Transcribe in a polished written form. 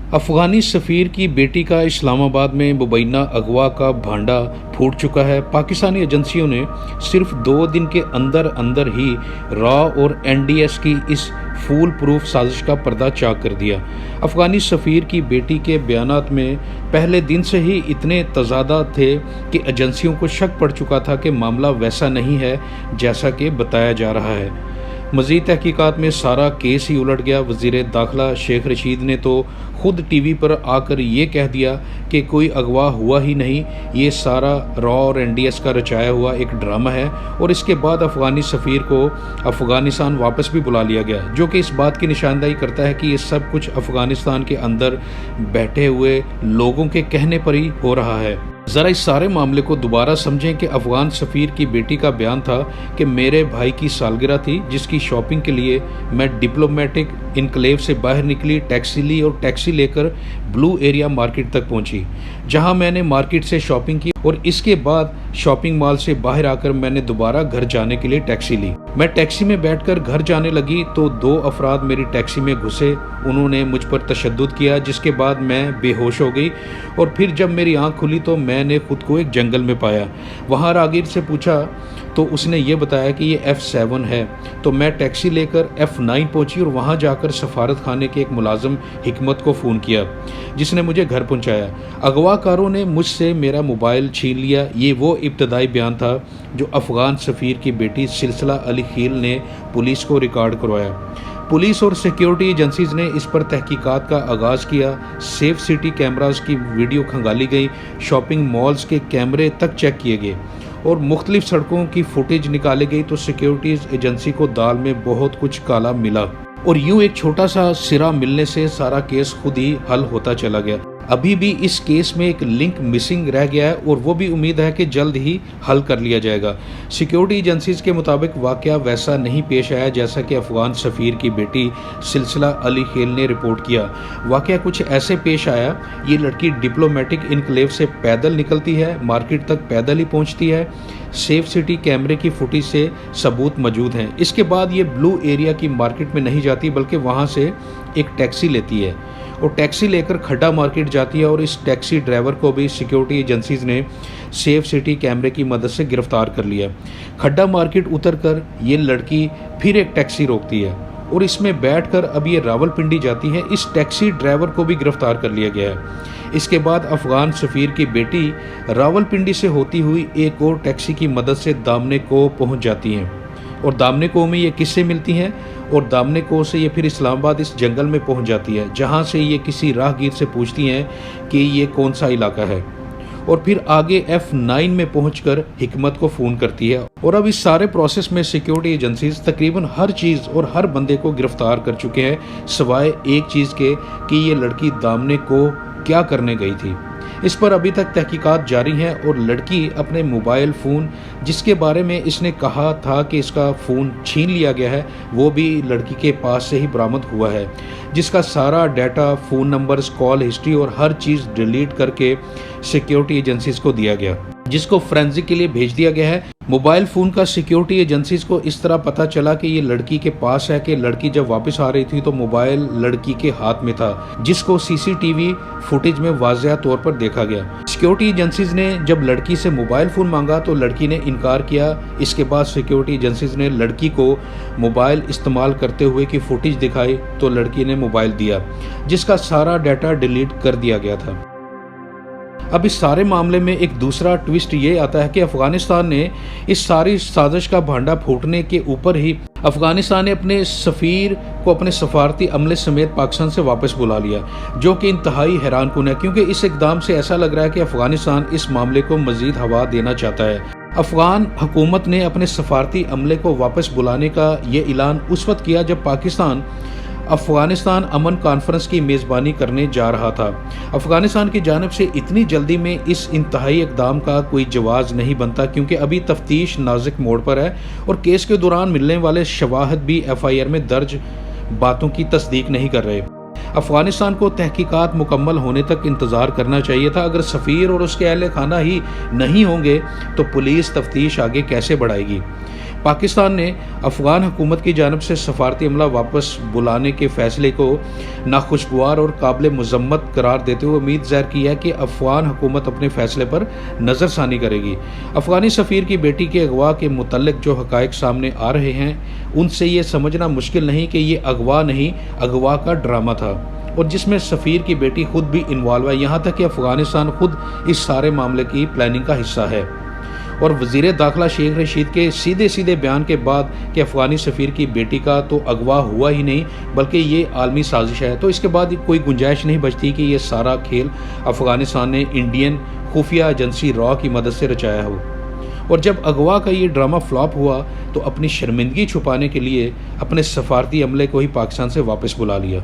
अफगानी सफ़ीर की बेटी का इस्लामाबाद में मुबैना अगवा का भांडा फूट चुका है। पाकिस्तानी एजेंसियों ने सिर्फ 2 दिन के अंदर अंदर ही रॉ और एनडीएस की इस फूल प्रूफ साजिश का पर्दा चाक कर दिया। अफगानी सफ़ीर की बेटी के बयानात में पहले दिन से ही इतने तजादात थे कि एजेंसियों को शक पड़ चुका था कि मामला वैसा नहीं है जैसा कि बताया जा रहा है। मज़ीद तहकीकात में सारा केस ही उलट गया। वज़ीर दाखिला शेख रशीद ने तो खुद टीवी पर आकर ये कह दिया कि कोई अगवा हुआ ही नहीं, ये सारा रॉ और एनडीएस का रचाया हुआ एक ड्रामा है। और इसके बाद अफ़गानी सफ़ीर को अफ़गानिस्तान वापस भी बुला लिया गया, जो कि इस बात की निशानदेही करता है कि ये सब कुछ अफ़गानिस्तान के अंदर बैठे हुए लोगों के कहने पर ही हो रहा है। ज़रा इस सारे मामले को दोबारा समझें कि अफ़गान सफ़ीर की बेटी का बयान था कि मेरे भाई की सालगिरह थी, जिसकी शॉपिंग के लिए मैं डिप्लोमेटिक इनक्लेव से बाहर निकली, टैक्सी ली और टैक्सी लेकर ब्लू एरिया मार्केट तक पहुंची, जहां मैंने मार्केट से शॉपिंग की और इसके बाद शॉपिंग मॉल से बाहर आकर मैंने दोबारा घर जाने के लिए टैक्सी ली। मैं टैक्सी में बैठकर घर जाने लगी तो 2 अफराद मेरी टैक्सी में घुसे। उन्होंने मुझ पर तशद्दुद किया, जिसके बाद मैं बेहोश हो गई और फिर जब मेरी आंख खुली तो मैंने खुद को एक जंगल में पाया। वहाँ राहगीर से पूछा तो उसने ये बताया कि ये F7 है। तो मैं टैक्सी लेकर F9 पहुंची और वहाँ जाकर सफारत खाने के एक मुलाजिम हिकमत को फ़ोन किया, जिसने मुझे घर पहुंचाया। अगवाकारों ने मुझसे मेरा मोबाइल छीन लिया। ये वो इब्तदाई बयान था जो अफ़गान सफ़ीर की बेटी सिलसिला अली खील ने पुलिस को रिकॉर्ड करवाया। पुलिस और सिक्योरिटी एजेंसीज ने इस पर तहकीकात का आगाज़ किया। सेफ सिटी कैमरास की वीडियो खंगाली गई, शॉपिंग मॉल्स के कैमरे तक चेक किए गए और मुख्तलिफ सड़कों की फुटेज निकाली गई तो सिक्योरिटीज़ एजेंसी को दाल में बहुत कुछ काला मिला और यूं एक छोटा सा सिरा मिलने से सारा केस खुद ही हल होता चला गया। अभी भी इस केस में एक लिंक मिसिंग रह गया है और वो भी उम्मीद है कि जल्द ही हल कर लिया जाएगा। सिक्योरिटी एजेंसीज के मुताबिक वाक़या वैसा नहीं पेश आया जैसा कि अफ़गान सफ़ीर की बेटी सिलसिला अली खील ने रिपोर्ट किया। वाक़या कुछ ऐसे पेश आया, ये लड़की डिप्लोमेटिक इनक्लेव से पैदल निकलती है, मार्केट तक पैदल ही पहुँचती है। सेफ सिटी कैमरे की फुटेज से सबूत मौजूद हैं। इसके बाद ये ब्लू एरिया की मार्केट में नहीं जाती बल्कि वहाँ से एक टैक्सी लेती है और टैक्सी लेकर खड्डा मार्केट जाती है और इस टैक्सी ड्राइवर को भी सिक्योरिटी एजेंसीज ने सेफ सिटी कैमरे की मदद से गिरफ्तार कर लिया। खड्डा मार्केट उतरकर ये लड़की फिर एक टैक्सी रोकती है और इसमें बैठकर अब ये रावलपिंडी जाती है। इस टैक्सी ड्राइवर को भी गिरफ्तार कर लिया गया है। इसके बाद अफ़गान सफ़ीर की बेटी रावलपिंडी से होती हुई एक और टैक्सी की मदद से दामने को पहुंच जाती हैं और दामने को में ये किससे मिलती हैं और दामने को से ये फिर इस्लामाबाद इस जंगल में पहुंच जाती है, जहां से ये किसी राहगीर से पूछती हैं कि ये कौन सा इलाका है और फिर आगे F9 में पहुंचकर हिकमत को फ़ोन करती है। और अब इस सारे प्रोसेस में सिक्योरिटी एजेंसीज तकरीबन हर चीज़ और हर बंदे को गिरफ्तार कर चुके हैं, सिवाय एक चीज़ के कि ये लड़की दामने को क्या करने गई थी। इस पर अभी तक तहकीकात जारी हैं और लड़की अपने मोबाइल फ़ोन, जिसके बारे में इसने कहा था कि इसका फ़ोन छीन लिया गया है, वो भी लड़की के पास से ही बरामद हुआ है, जिसका सारा data, phone numbers, call history और हर चीज़ डिलीट करके सिक्योरिटी एजेंसीज को दिया गया, जिसको फोरेंसिक के लिए भेज दिया गया है। मोबाइल फ़ोन का सिक्योरिटी एजेंसीज को इस तरह पता चला कि ये लड़की के पास है कि लड़की जब वापस आ रही थी तो मोबाइल लड़की के हाथ में था, जिसको सीसीटीवी फुटेज में वाज़ेह तौर पर देखा गया। सिक्योरिटी एजेंसीज ने जब लड़की से मोबाइल फ़ोन मांगा तो लड़की ने इनकार किया। इसके बाद सिक्योरिटी एजेंसीज ने लड़की को मोबाइल इस्तेमाल करते हुए की फुटेज दिखाई तो लड़की ने मोबाइल दिया, जिसका सारा डाटा डिलीट कर दिया गया था। अब इस सारे मामले में एक दूसरा ट्विस्ट ये आता है कि अफ़गानिस्तान ने इस सारी साजिश का भांडा फूटने के ऊपर ही अफ़गानिस्तान ने अपने सफ़ीर को अपने सफारती अमले समेत पाकिस्तान से वापस बुला लिया, जो कि इंतहाई हैरानकुन है, क्योंकि इस इक़दाम से ऐसा लग रहा है कि अफ़गानिस्तान इस मामले को मज़ीद हवा देना चाहता है। अफ़गान हुकूमत ने अपने सफारती अमले को वापस बुलाने का ये ऐलान उस वक्त किया जब पाकिस्तान अफ़गानिस्तान अमन कॉन्फ्रेंस की मेज़बानी करने जा रहा था। अफ़गानिस्तान की जानिब से इतनी जल्दी में इस इंतहाई इक़दाम का कोई जवाज़ नहीं बनता, क्योंकि अभी तफ्तीश नाजुक मोड़ पर है और केस के दौरान मिलने वाले शवाहद भी FIR में दर्ज बातों की तस्दीक नहीं कर रहे। अफ़गानिस्तान को तहकीकात मुकम्मल होने तक इंतज़ार करना चाहिए था। अगर सफ़ीर और उसके अहल खाना ही नहीं होंगे तो पुलिस तफ्तीश आगे कैसे बढ़ाएगी। पाकिस्तान ने अफ़गान हुकूमत की जानिब से सफारती अमला वापस बुलाने के फ़ैसले को नाखुशगवार और काबिल मज़म्मत करार देते हुए उम्मीद ज़ाहिर की है कि अफ़गान हुकूमत अपने फ़ैसले पर नज़रसानी करेगी। अफ़गानी सफ़ीर की बेटी के अगवा के मुतल्लिक़ जो हक़ाइक़ सामने आ रहे हैं, उनसे ये समझना मुश्किल नहीं कि ये अगवा नहीं, अगवा का ड्रामा था और जिसमें सफ़ीर की बेटी खुद भी इन्वॉल्व है, यहाँ तक कि अफ़गानिस्तान खुद इस सारे मामले की प्लानिंग का हिस्सा है। और वज़ीर दाखिला शेख रशीद के सीधे सीधे बयान के बाद कि अफ़गानी सफ़ीर की बेटी का तो अगवा हुआ ही नहीं बल्कि ये आलमी साजिश है, तो इसके बाद कोई गुंजाइश नहीं बचती कि ये सारा खेल अफ़गानिस्तान ने इंडियन खुफिया एजेंसी रॉ की मदद से रचाया हो। और जब अगवा का ये ड्रामा फ्लॉप हुआ तो अपनी शर्मिंदगी छुपाने के लिए अपने सफारती अमले को ही पाकिस्तान से वापस बुला लिया।